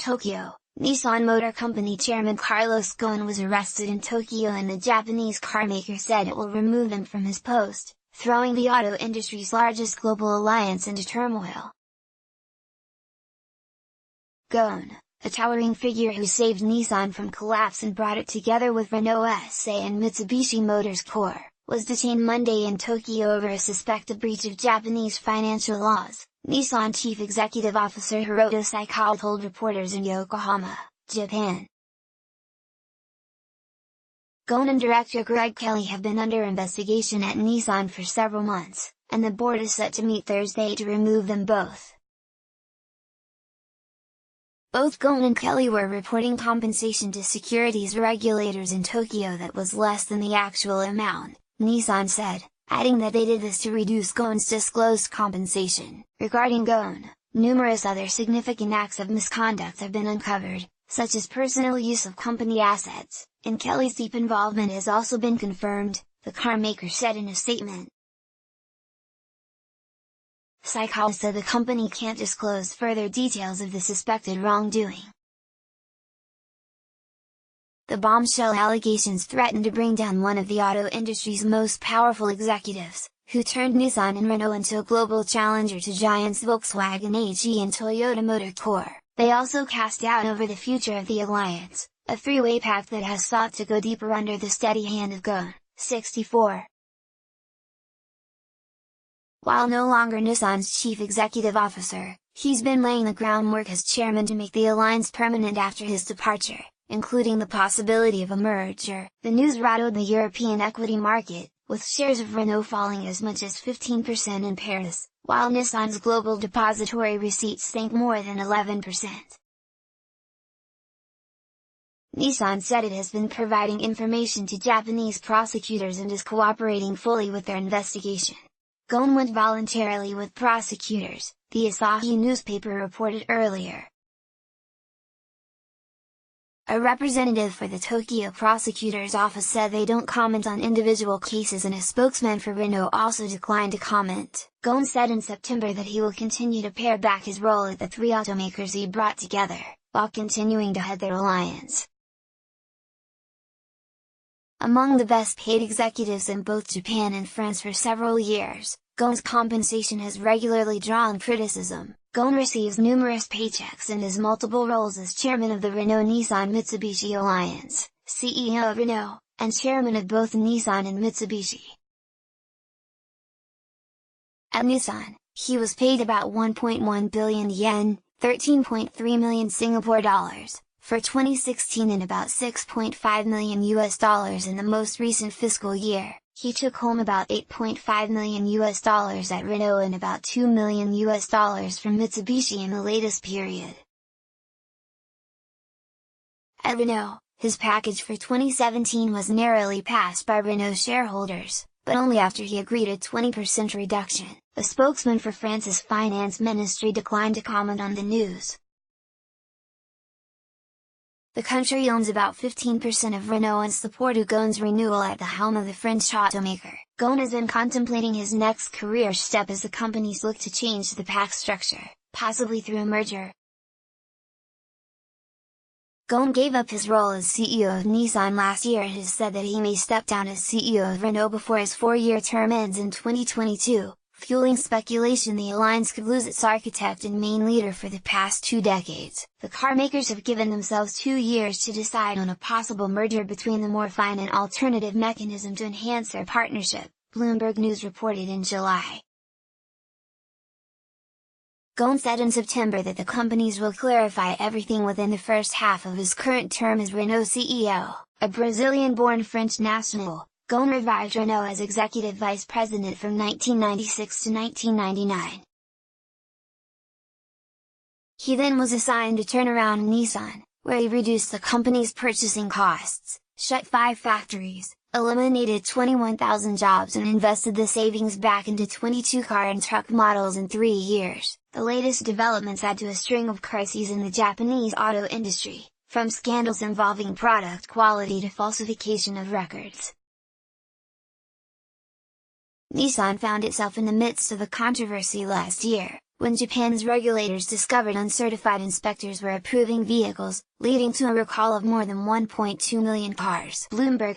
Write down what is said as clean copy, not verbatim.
Tokyo, Nissan Motor Company Chairman Ghosn was arrested in Tokyo, and the Japanese carmaker said it will remove him from his post, throwing the auto industry's largest global alliance into turmoil. Ghosn, a towering figure who saved Nissan from collapse and brought it together with Renault SA and Mitsubishi Motors Corp., was detained Monday in Tokyo over a suspected breach of Japanese financial laws, Nissan Chief Executive Officer Hiroto Saikawa told reporters in Yokohama, Japan. Ghosn and director Greg Kelly have been under investigation at Nissan for several months, and the board is set to meet Thursday to remove them both. Both Ghosn and Kelly were reporting compensation to securities regulators in Tokyo that was less than the actual amount, Nissan said, adding that they did this to reduce Ghosn's disclosed compensation. Regarding Ghosn, numerous other significant acts of misconduct have been uncovered, such as personal use of company assets, and Kelly's deep involvement has also been confirmed, the carmaker said in a statement. Saikawa said the company can't disclose further details of the suspected wrongdoing. The bombshell allegations threatened to bring down one of the auto industry's most powerful executives, who turned Nissan and Renault into a global challenger to giants Volkswagen AG and Toyota Motor Corp. They also cast doubt over the future of the alliance, a three-way pact that has sought to go deeper under the steady hand of Ghosn, 64. While no longer Nissan's chief executive officer, he's been laying the groundwork as chairman to make the alliance permanent after his departure, including the possibility of a merger. The news rattled the European equity market, with shares of Renault falling as much as 15% in Paris, while Nissan's global depository receipts sank more than 11%. Nissan said it has been providing information to Japanese prosecutors and is cooperating fully with their investigation. Ghosn went voluntarily with prosecutors, the Asahi newspaper reported earlier. A representative for the Tokyo prosecutor's office said they don't comment on individual cases, and a spokesman for Renault also declined to comment. Ghosn said in September that he will continue to pare back his role at the three automakers he brought together, while continuing to head their alliance. Among the best-paid executives in both Japan and France for several years, Ghosn's compensation has regularly drawn criticism. Ghosn receives numerous paychecks and has multiple roles as chairman of the Renault-Nissan-Mitsubishi Alliance, CEO of Renault, and chairman of both Nissan and Mitsubishi. At Nissan, he was paid about 1.1 billion yen, $13.3 million Singapore dollars, for 2016 and about $6.5 million in the most recent fiscal year. He took home about $8.5 million at Renault and about $2 million from Mitsubishi in the latest period. At Renault, his package for 2017 was narrowly passed by Renault shareholders, but only after he agreed a 20% reduction. A spokesman for France's finance ministry declined to comment on the news. The country owns about 15% of Renault and supported Ghosn's renewal at the helm of the French automaker. Ghosn has been contemplating his next career step as the companies look to change the pack structure, possibly through a merger. Ghosn gave up his role as CEO of Nissan last year and has said that he may step down as CEO of Renault before his 4-year term ends in 2022. Fueling speculation the alliance could lose its architect and main leader for the past 2 decades. The carmakers have given themselves 2 years to decide on a possible merger between them or find an alternative mechanism to enhance their partnership, Bloomberg News reported in July. Ghosn said in September that the companies will clarify everything within the first half of his current term as Renault CEO. A Brazilian-born French national, Ghosn revived Renault as executive vice president from 1996 to 1999. He then was assigned to turn around Nissan, where he reduced the company's purchasing costs, shut 5 factories, eliminated 21,000 jobs and invested the savings back into 22 car and truck models in 3 years. The latest developments add to a string of crises in the Japanese auto industry, from scandals involving product quality to falsification of records. Nissan found itself in the midst of a controversy last year, when Japan's regulators discovered uncertified inspectors were approving vehicles, leading to a recall of more than 1.2 million cars. Bloomberg,